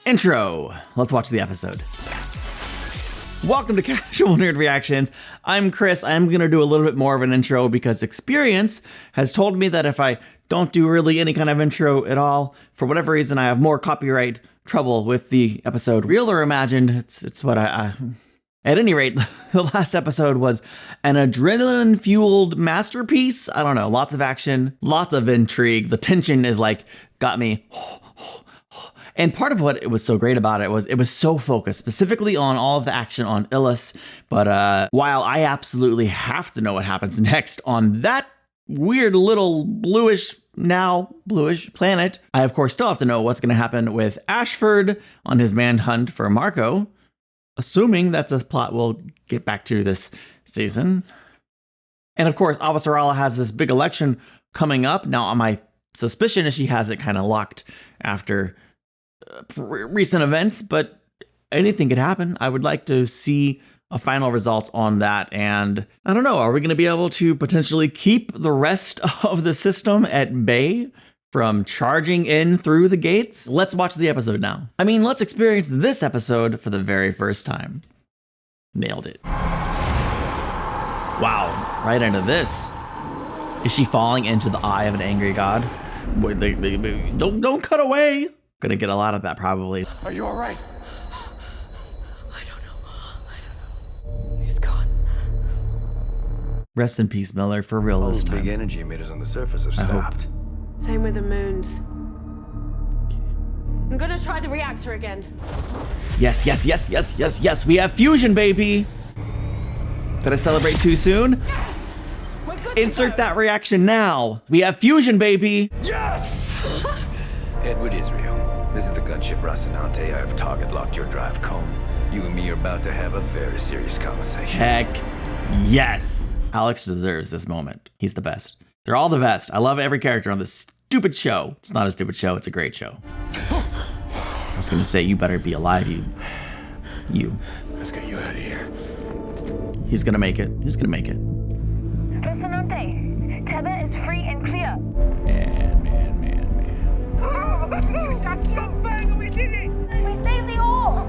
Intro. Let's watch the episode. Welcome to Casual Nerd Reactions. I'm Chris. I'm going to do a little bit more of an intro because experience has told me that if I don't do really any kind of intro at all, for whatever reason, I have more copyright trouble with the episode. Real or imagined, it's what I at any rate, the last episode was an adrenaline-fueled masterpiece. I don't know, lots of action, lots of intrigue. The tension is like, got me. And part of what it was so great about it was so focused specifically on all of the action on Illis. But while I absolutely have to know what happens next on that weird little bluish planet, I of course still have to know what's going to happen with Ashford on his manhunt for Marco, assuming that's a plot we'll get back to this season. And of course, Avasarala has this big election coming up. Now, my suspicion is she has it kind of locked after recent events, but anything could happen. I would like to see a final result on that. And I don't know, are we going to be able to potentially keep the rest of the system at bay from charging in through the gates? Let's watch the episode now. I mean, let's experience this episode for the very first time. Nailed it. Wow, right into this. Is she falling into the eye of an angry god? Wait, don't cut away. Gonna get a lot of that probably. Are you all right? I don't know. He's gone. Rest in peace, Miller, for real All this those time. big energy emitters on the surface have stopped. Same with the moons. I'm gonna try the reactor again. Yes. We have fusion, baby. Did I celebrate too soon? Yes! We're good Insert to go. that reaction now. We have fusion, baby. Yes! Edward Israel, this is the gunship Rocinante. I have target locked your drive cone. You and me are about to have a very serious conversation. Heck yes. Alex deserves this moment. He's the best. They're all the best. I love every character on this stupid show. It's not a stupid show. It's a great show. I was gonna say, you better be alive, you. Let's get you out of here. He's gonna make it. He's gonna make it. Listenante, tether is free and clear. Man. We saved the all.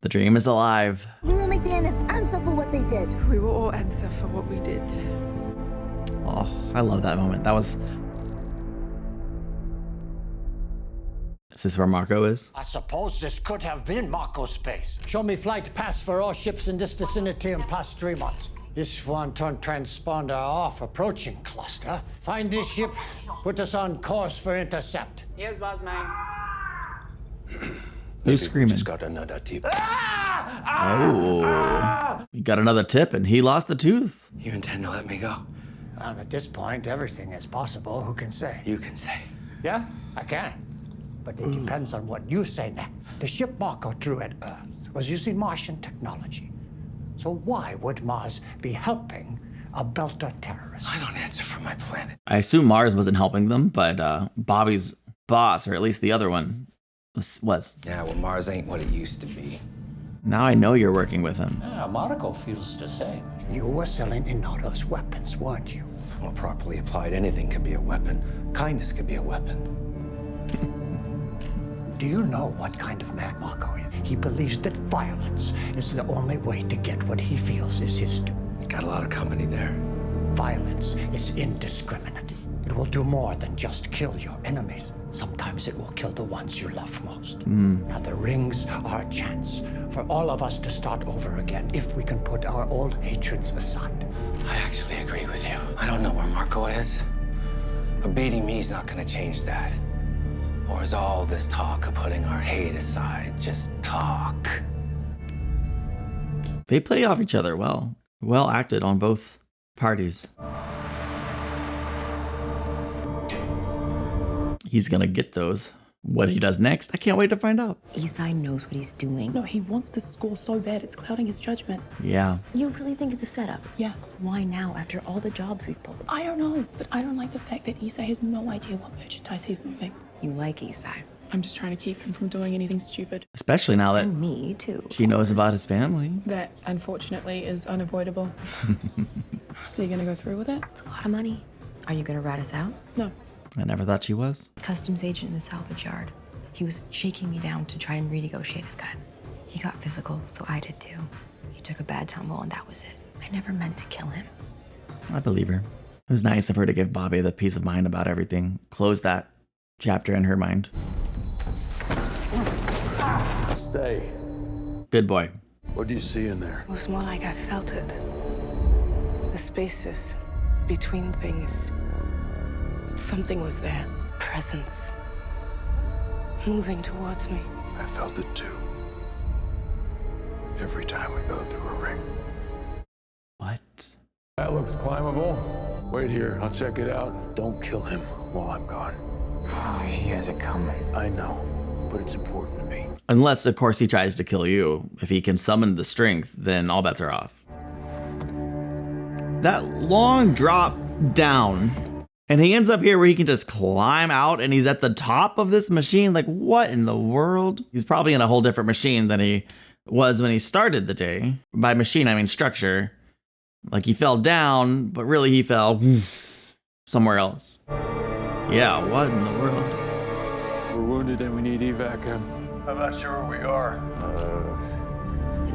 The dream is alive. We will make the Annis answer for what they did. We will all answer for what we did. Oh, I love that moment. That was... Is this where Marco is? I suppose this could have been Marco's space. Show me flight pass for all ships in this vicinity in past 3 months. This one-ton transponder off approaching cluster. Find this ship, put us on course for intercept. Yes, boss man. Who's screaming? Just got another tip. Oh. We got another tip and he lost a tooth. You intend to let me go? At this point, everything is possible. Who can say? You can say. Yeah, I can. But it depends on what you say next. The ship Marco drew at Earth was using Martian technology. So why would Mars be helping a Belter terrorist? I don't answer for my planet. I assume Mars wasn't helping them, but Bobby's boss, or at least the other one, was. Yeah, well, Mars ain't what it used to be. Now I know you're working with him. Yeah, Marco feels the same. You were selling Inato's weapons, weren't you? Well, properly applied, anything could be a weapon. Kindness could be a weapon. Do you know what kind of man Marco is? He believes that violence is the only way to get what he feels is his due. Got a lot of company there. Violence is indiscriminate. It will do more than just kill your enemies. Sometimes it will kill the ones you love most. Now the rings are a chance for all of us to start over again if we can put our old hatreds aside. I actually agree with you. I don't know where Marco is. But beating me is not gonna change that. Or is all this talk of putting our hate aside just talk? They play off each other well. Well acted on both parties. He's gonna get those. What he does next, I can't wait to find out. Isai knows what he's doing. No, he wants the score so bad, it's clouding his judgment. Yeah. You really think it's a setup? Yeah. Why now, after all the jobs we've pulled? I don't know, but I don't like the fact that Isai has no idea what merchandise he's moving. You like Isai. I'm just trying to keep him from doing anything stupid. Especially now that Me too. she knows about his family. That, unfortunately, is unavoidable. So you're gonna go through with it? It's a lot of money. Are you gonna rat us out? No. I never thought she was. Customs agent in the salvage yard. He was shaking me down to try and renegotiate his cut. He got physical, so I did too. He took a bad tumble and that was it. I never meant to kill him. I believe her. It was nice of her to give Bobby the peace of mind about everything. Close that chapter in her mind. Stay. Good boy. What do you see in there? It was more like I felt it. The spaces between things. Something was there. Presence. Moving towards me. I felt it too. Every time we go through a ring. What? That looks climbable. Wait here, I'll check it out. Don't kill him while I'm gone. Oh, he has it coming. I know, but it's important to me. Unless, of course, he tries to kill you. If he can summon the strength, then all bets are off. That long drop down, and he ends up here where he can just climb out, and he's at the top of this machine. Like, what in the world? He's probably in a whole different machine than he was when he started the day. By machine, I mean structure. Like, he fell down, but really he fell somewhere else. Yeah, what in the world? We're wounded and we need evac. I'm not sure where we are.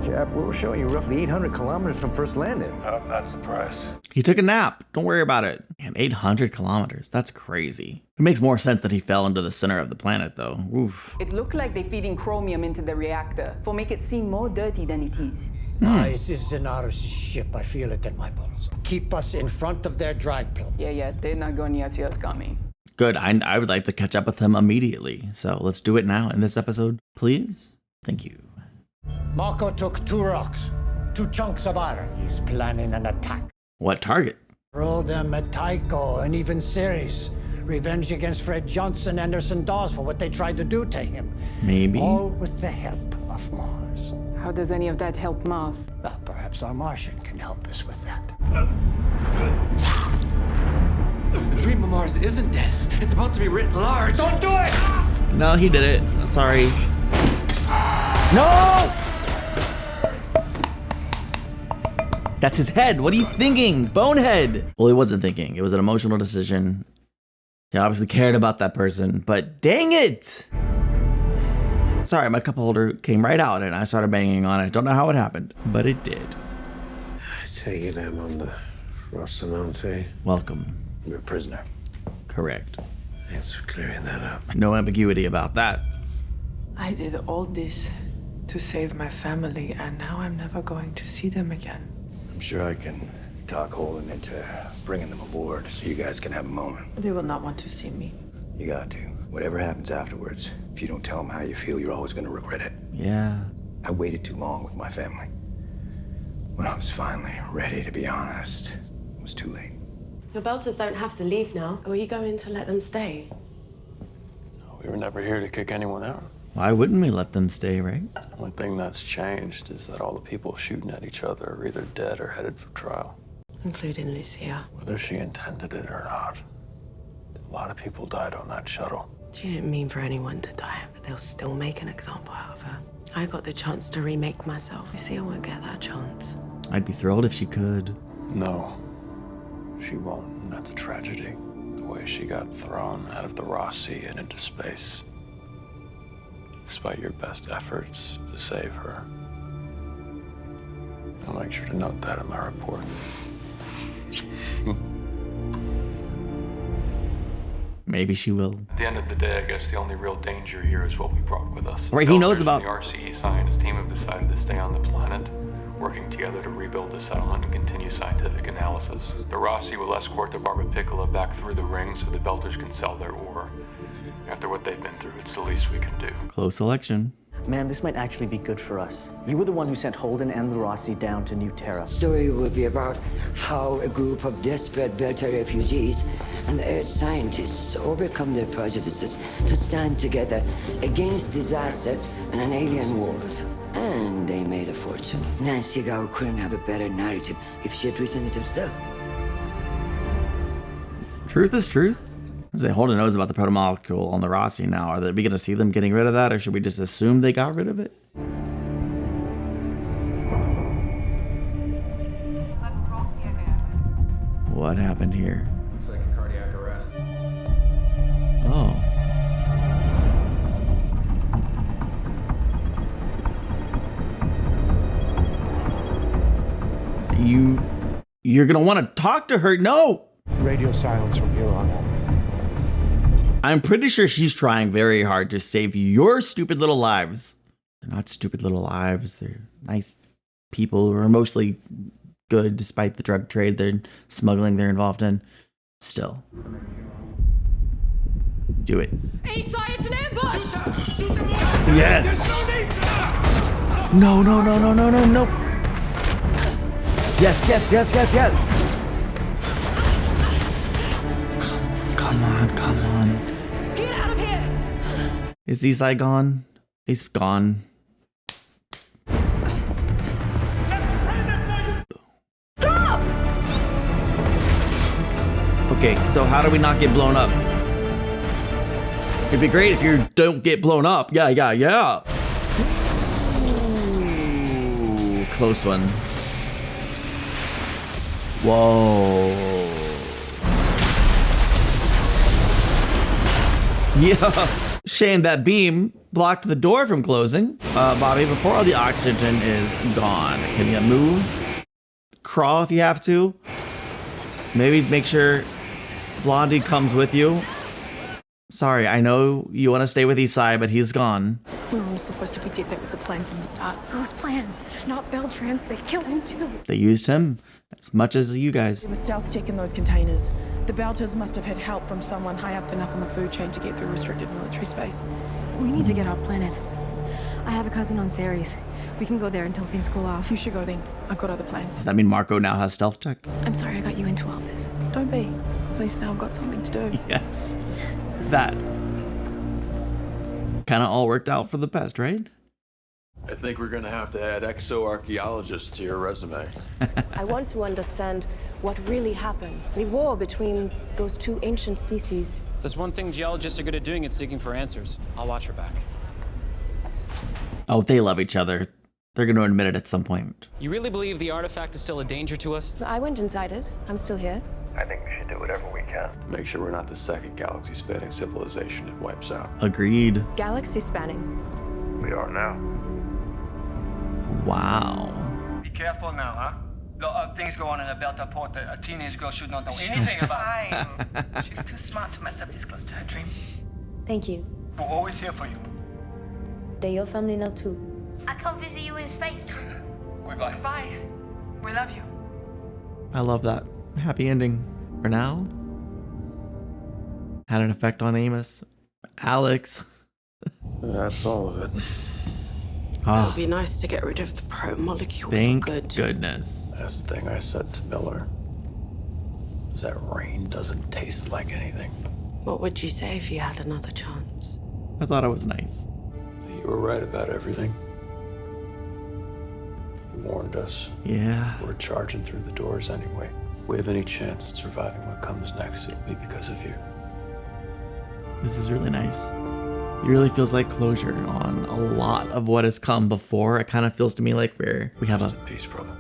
Cap, we're showing you roughly 800 kilometers from first landing. I'm not surprised. He took a nap. Don't worry about it. Man, 800 kilometers. That's crazy. It makes more sense that he fell into the center of the planet, though. Oof. It looked like they're feeding chromium into the reactor for make it seem more dirty than it is. This is Zenaros' ship. I feel it in my bones. Keep us in front of their drag plane. Yeah, they're not going to see us coming. Good. I would like to catch up with him immediately. So let's do it now in this episode, please. Thank you. Marco took 2 rocks, 2 chunks of iron. He's planning an attack. What target? Rhoda, Tycho, and even Ceres. Revenge against Fred Johnson, Anderson Dawes for what they tried to do to him. Maybe. All with the help of Mars. How does any of that help Mars? Well, perhaps our Martian can help us with that. The dream of Mars isn't dead. It's about to be written large. Don't do it! No, he did it. Sorry. No! That's his head. What are you thinking? Bonehead. Well, he wasn't thinking. It was an emotional decision. He obviously cared about that person, but dang it! Sorry, my cup holder came right out and I started banging on it. Don't know how it happened, but it did. I take it I'm on the Rocinante. Welcome. You're a prisoner. Correct. Thanks for clearing that up. No ambiguity about that. I did all this to save my family, and now I'm never going to see them again. I'm sure I can talk Holden into bringing them aboard so you guys can have a moment. They will not want to see me. You got to. Whatever happens afterwards, if you don't tell them how you feel, you're always going to regret it. Yeah. I waited too long with my family. When I was finally ready to be honest, it was too late. The Belters don't have to leave now. Or are you going to let them stay? We were never here to kick anyone out. Why wouldn't we let them stay, right? One thing that's changed is that all the people shooting at each other are either dead or headed for trial. Including Lucia. Whether she intended it or not, a lot of people died on that shuttle. She didn't mean for anyone to die, but they'll still make an example out of her. I got the chance to remake myself. You see, I won't get that chance. I'd be thrilled if she could. No, she won't, and that's a tragedy. The way she got thrown out of the Rossi and into space, despite your best efforts to save her. I'll make sure to note that in my report. Maybe she will. At the end of the day, I guess the only real danger here is what we brought with us. Right, he knows about... The RCE science team have decided to stay on the planet, working together to rebuild the settlement and continue scientific analysis. The Rossi will escort the Barba Piccola back through the ring so the Belters can sell their ore. After what they've been through, it's the least we can do. Close election. Man, this might actually be good for us. You were the one who sent Holden and the Rossi down to New Terra. The story will be about how a group of desperate Belter refugees and the Earth scientists overcome their prejudices to stand together against disaster and an alien world. And they made a fortune. Nancy Gow couldn't have a better narrative if she had written it herself. Truth is truth. Say Holden knows about the protomolecule on the Rossi now. Are we going to see them getting rid of that, or should we just assume they got rid of it? What happened here? Looks like a cardiac arrest. Oh. you're gonna want to talk to her. No. Radio silence from here on out. I'm pretty sure she's trying very hard to save your stupid little lives. They're not stupid little lives. They're nice people who are mostly good despite the drug trade they're smuggling they're involved in. Still. Do it. Eastside, it's an ambush! Yes! No, no, no, no, no, no, no. Yes, yes, yes, yes, yes. Come on, come on. Get out of here! Is Eastside gone? He's gone. Stop! Okay, so how do we not get blown up? It'd be great if you don't get blown up. Yeah, yeah, yeah. Ooh, close one. Whoa. Yeah. Shame that beam blocked the door from closing. Bobby, before all the oxygen is gone, can you move? Crawl if you have to. Maybe make sure Blondie comes with you. Sorry, I know you want to stay with Eastside, but he's gone. We were all supposed to be dead. That was the plan from the start. Whose plan? Not Beltran's. They killed him too. They used him as much as you guys. It was stealth tech in those containers. The Belters must have had help from someone high up enough on the food chain to get through restricted military space. We need to get off planet. I have a cousin on Ceres. We can go there until things cool off. You should go then. I've got other plans. Does that mean Marco now has stealth tech? I'm sorry I got you into all this. Don't be. At least now I've got something to do. Yes. That kind of all worked out for the best, right? I think we're gonna have to add exoarchaeologists to your resume. I want to understand what really happened. The war between those two ancient species. There's one thing geologists are good at doing, it's digging for answers. I'll watch her back. Oh, they love each other. They're going to admit it at some point. You really believe the artifact is still a danger to us? I went inside it. I'm still here. I think we should do whatever we can. Make sure we're not the second galaxy-spanning civilization it wipes out. Agreed. Galaxy spanning. We are now. Wow. Be careful now, huh? A lot of things go on in a Belta port that a teenage girl should not know anything about. Fine. She's too smart to mess up this close to her dream. Thank you. We're always here for you. They're your family now too. I come visit you in space. Goodbye. Goodbye. We love you. I love that. Happy ending. For now. Had an effect on Amos. Alex. That's all of it. It would be nice to get rid of the probe molecule Thank for good. goodness. Last thing I said to Miller was that rain doesn't taste like anything. What would you say if you had another chance? I thought it was nice. You were right about everything. You warned us. Yeah. We're charging through the doors anyway. If we have any chance at surviving what comes next, it'll be because of you. This is really nice. It really feels like closure on a lot of what has come before. It kind of feels to me like we have Rest in peace, brother.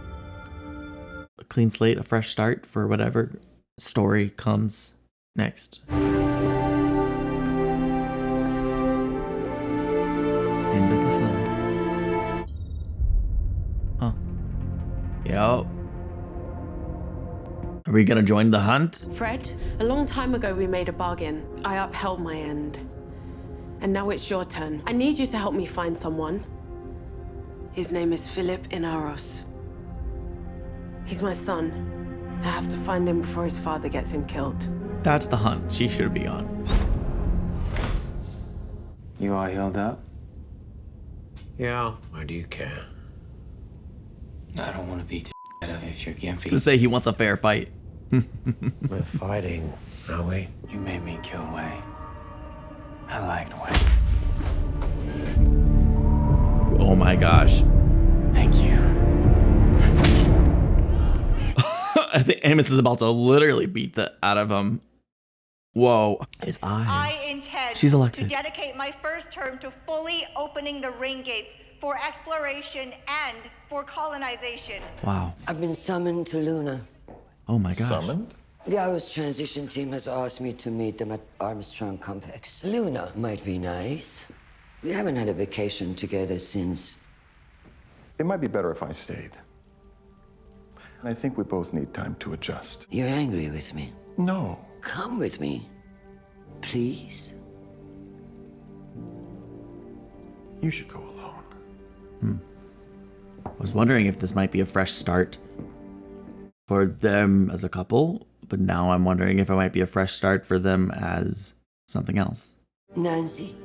a clean slate, a fresh start for whatever story comes next. End of the sun. Huh. Yo. Are we gonna join the hunt? Fred, a long time ago we made a bargain. I upheld my end. And now it's your turn. I need you to help me find someone. His name is Philip Inaros. He's my son. I have to find him before his father gets him killed. That's the hunt she should be on. You all healed up? Yeah. Why do you care? I don't want to beat the out of you if you're gimpy. To say he wants a fair fight. We're fighting, are we? You made me kill Wei. I liked Wei. Oh my gosh. Thank you. I think Amos is about to literally beat the out of him. Whoa. His eyes. I intend She's elected. to dedicate my first term to fully opening the ring gates for exploration and for colonization. Wow. I've been summoned to Luna. Oh my gosh. Summoned? The Hour's transition team has asked me to meet them at Armstrong Complex. Luna might be nice. We haven't had a vacation together since... It might be better if I stayed. And I think we both need time to adjust. You're angry with me? No. Come with me. Please? You should go alone. I was wondering if this might be a fresh start for them as a couple, but now I'm wondering if it might be a fresh start for them as something else. Nancy,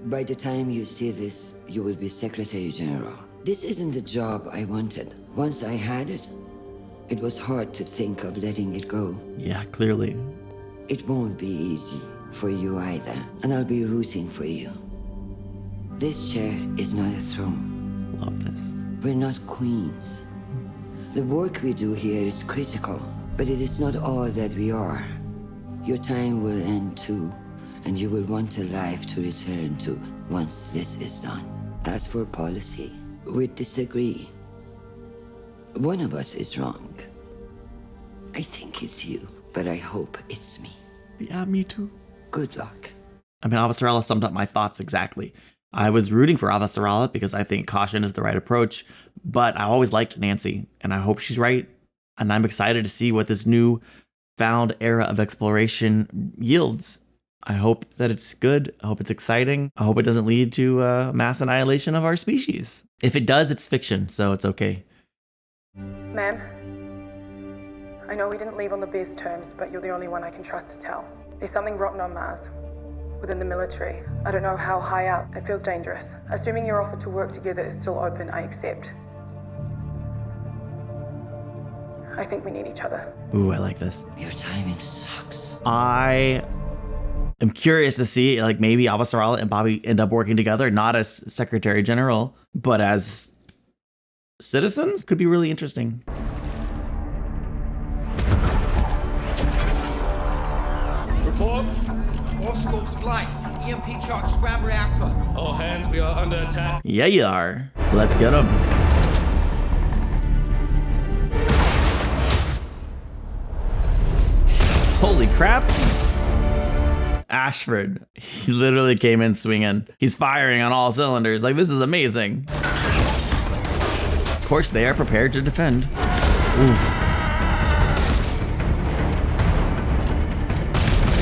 by the time you see this, you will be Secretary General. This isn't the job I wanted. Once I had it, it was hard to think of letting it go. Yeah, clearly. It won't be easy for you either, and I'll be rooting for you. This chair is not a throne. Love this. We're not queens. The work we do here is critical, but it is not all that we are. Your time will end too, and you will want a life to return to once this is done. As for policy, we disagree. One of us is wrong. I think it's you, but I hope it's me. Yeah, me too. Good luck. I mean, Avasarala summed up my thoughts exactly. I was rooting for Avasarala because I think caution is the right approach, but I always liked Nancy, and I hope she's right. And I'm excited to see what this new found era of exploration yields. I hope that it's good. I hope it's exciting. I hope it doesn't lead to mass annihilation of our species. If it does, it's fiction, so it's okay. Ma'am, I know we didn't leave on the best terms, but you're the only one I can trust to tell. There's something rotten on Mars. Within the military. I don't know how high up. It feels dangerous. Assuming your offer to work together is still open, I accept. I think we need each other. Ooh, I like this. Your timing sucks. I am curious to see, like, maybe Avasarala and Bobby end up working together, not as Secretary General, but as citizens. Could be really interesting. Report. All scopes blank. EMP charge scram reactor. All hands, we are under attack. Yeah, you are. Let's get them. Holy crap. Ashford. He literally came in swinging. He's firing on all cylinders. Like, this is amazing. Of course, they are prepared to defend. Ooh.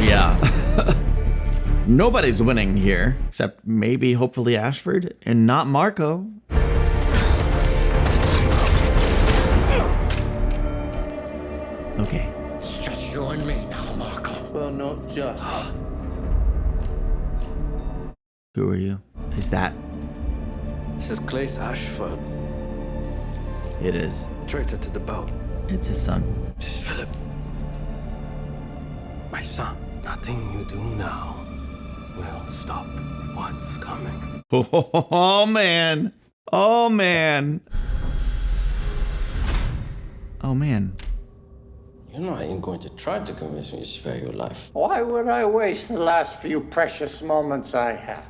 Yeah. Nobody's winning here, except maybe, hopefully, Ashford, and not Marco. Okay. It's just you and me now, Marco. Well, not just. Who are you? Is that? This is Claes Ashford. It is. Traitor to the boat. It's his son. This is Philip. My son. Nothing you do now will stop what's coming. Oh, man. Oh, man. Oh, man. You're not even going to try to convince me to spare your life. Why would I waste the last few precious moments I have?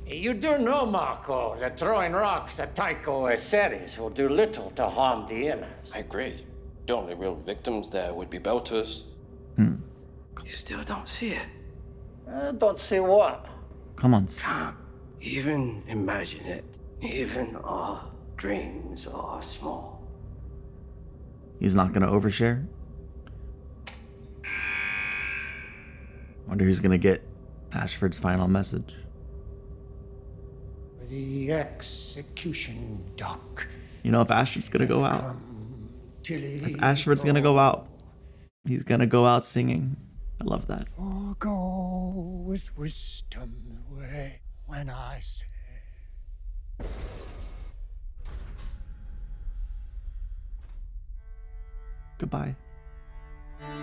You do know, Marco, that throwing rocks at Tycho or Ceres will do little to harm the inners. I agree. The only real victims there would be Belters. You still don't see it. Don't see what? Come on. Can't even imagine it. Even our dreams are small. He's not gonna overshare. Wonder who's gonna get Ashford's final message. The execution dock. You know, if Ashford's gonna go out. If Ashford's gonna go out. He's gonna go out singing. I love that. Go with wisdom way when I say. Goodbye.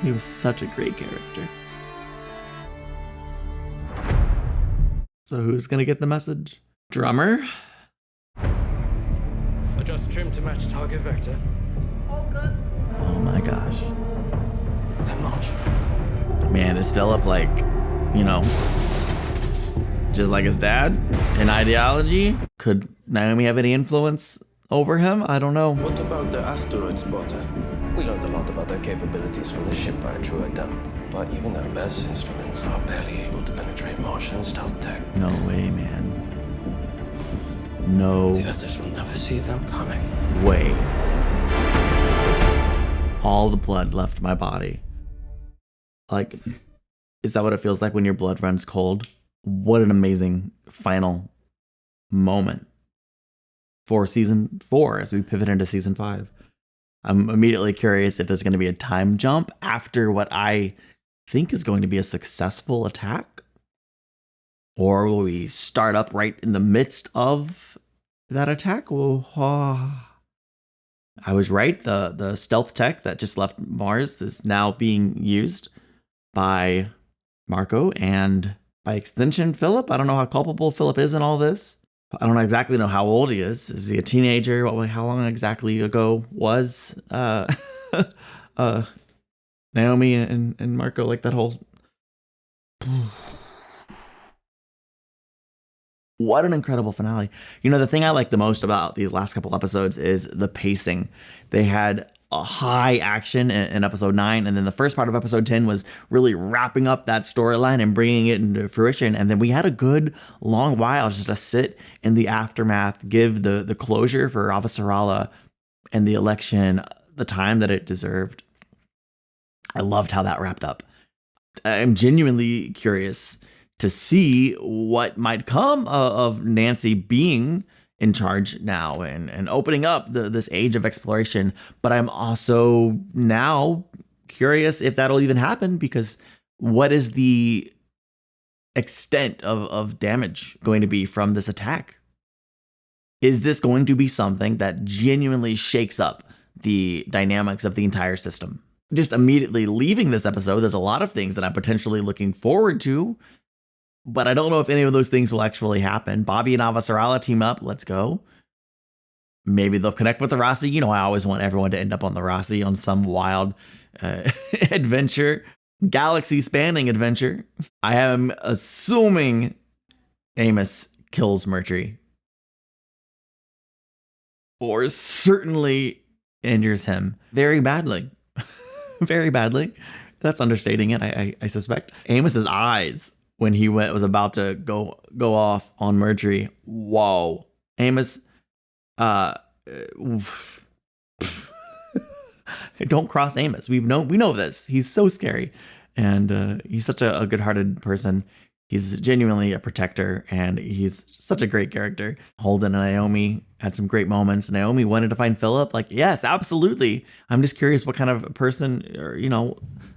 He was such a great character. So who's gonna get the message? Drummer? Adjust trim to match target vector. Oh my gosh. I'm not. Man, is Philip like, you know, just like his dad in ideology? Could Naomi have any influence over him? I don't know. What about the asteroid spotter? We learned a lot about their capabilities from the ship I threw at them. But even their best instruments are barely able to penetrate Martian stealth tech. No way, man. No The others will never see them coming. way. All the blood left my body. Like, is that what it feels like when your blood runs cold? What an amazing final moment for season 4 as we pivot into season 5. I'm immediately curious if there's going to be a time jump after what I think is going to be a successful attack. Or will we start up right in the midst of that attack? I was right. The stealth tech that just left Mars is now being used by Marco and by extension Philip. I don't know how culpable Philip is in all this. I don't exactly know how old he is. Is he a teenager? How long exactly ago was Naomi and Marco, like that whole... What an incredible finale. You know, the thing I like the most about these last couple episodes is the pacing. They had a high action in episode 9, and then the first part of episode 10 was really wrapping up that storyline and bringing it into fruition. And then we had a good long while just to sit in the aftermath, give the closure for Avasarala and the election the time that it deserved. I loved how that wrapped up. I'm genuinely curious to see what might come of Nancy being in charge now and opening up this age of exploration. But I'm also now curious if that'll even happen, because what is the extent of damage going to be from this attack? Is this going to be something that genuinely shakes up the dynamics of the entire system? Just immediately leaving this episode, there's a lot of things that I'm potentially looking forward to, but I don't know if any of those things will actually happen. Bobby and Avasarala team up. Let's go. Maybe they'll connect with the Rossi. You know, I always want everyone to end up on the Rossi on some wild adventure, galaxy-spanning adventure. I am assuming Amos kills Mercury, or certainly injures him very badly. Very badly. That's understating it, I suspect. Amos's eyes when he was about to go off on Mercury. Whoa. Amos, don't cross Amos. We know this. He's so scary. And he's such a good-hearted person. He's genuinely a protector, and he's such a great character. Holden and Naomi had some great moments. Naomi wanted to find Philip. Like, yes, absolutely. I'm just curious what kind of person, or,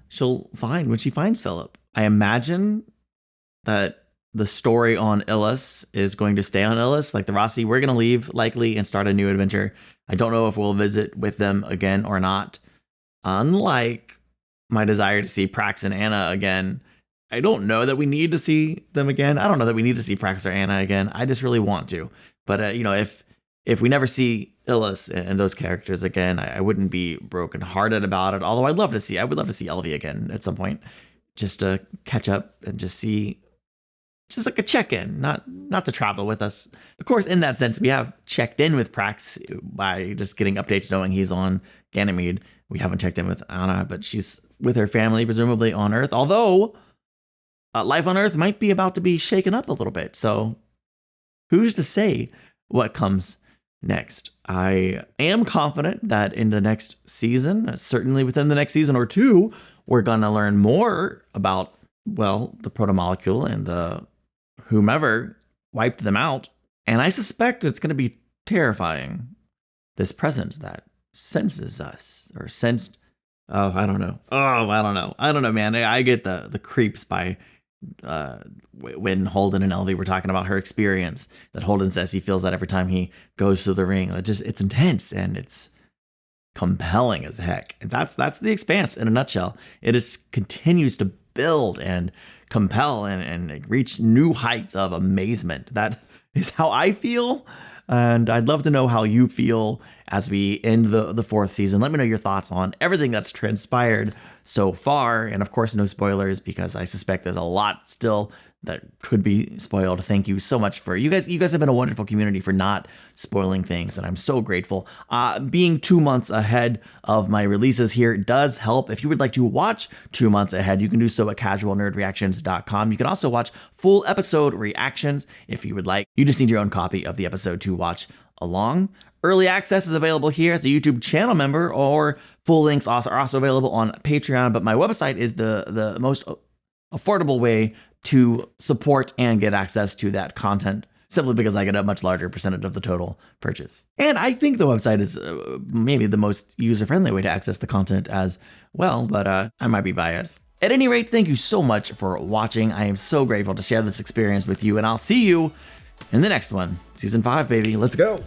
she'll find when she finds Philip. I imagine that the story on Ilus is going to stay on Ilus. Like the Rossi, we're going to leave likely and start a new adventure. I don't know if we'll visit with them again or not. Unlike my desire to see Prax and Anna again, I don't know that we need to see them again. I don't know that we need to see Prax or Anna again. I just really want to. But, if we never see Ilus and those characters again, I wouldn't be brokenhearted about it. Although I would love to see Elvie again at some point, just to catch up and just see, just like a check-in, not to travel with us. Of course, in that sense, we have checked in with Prax by just getting updates knowing he's on Ganymede. We haven't checked in with Anna, but she's with her family, presumably on Earth. Although life on Earth might be about to be shaken up a little bit. So who's to say what comes next? I am confident that in the next season, certainly within the next season or two, we're going to learn more about, the protomolecule and the whomever wiped them out. And I suspect it's going to be terrifying. This presence that senses us, or sensed. I don't know. I don't know, man. I get the creeps by when Holden and Elvie were talking about her experience, that Holden says he feels that every time he goes through the ring. It's intense and it's compelling as heck. And that's the Expanse in a nutshell. It continues to build and compel and reach new heights of amazement. That is how I feel. And I'd love to know how you feel as we end the fourth season. Let me know your thoughts on everything that's transpired so far. And of course, no spoilers, because I suspect there's a lot still that could be spoiled. Thank you so much for you guys. You guys have been a wonderful community for not spoiling things, and I'm so grateful. Being 2 months ahead of my releases here does help. If you would like to watch 2 months ahead, you can do so at casualnerdreactions.com. You can also watch full episode reactions if you would like. You just need your own copy of the episode to watch along. Early access is available here as a YouTube channel member or Full links are also available on Patreon, but my website is the most affordable way to support and get access to that content, simply because I get a much larger percentage of the total purchase. And I think the website is maybe the most user-friendly way to access the content as well, but I might be biased. At any rate, thank you so much for watching. I am so grateful to share this experience with you, and I'll see you in the next one. Season 5, baby. Let's go.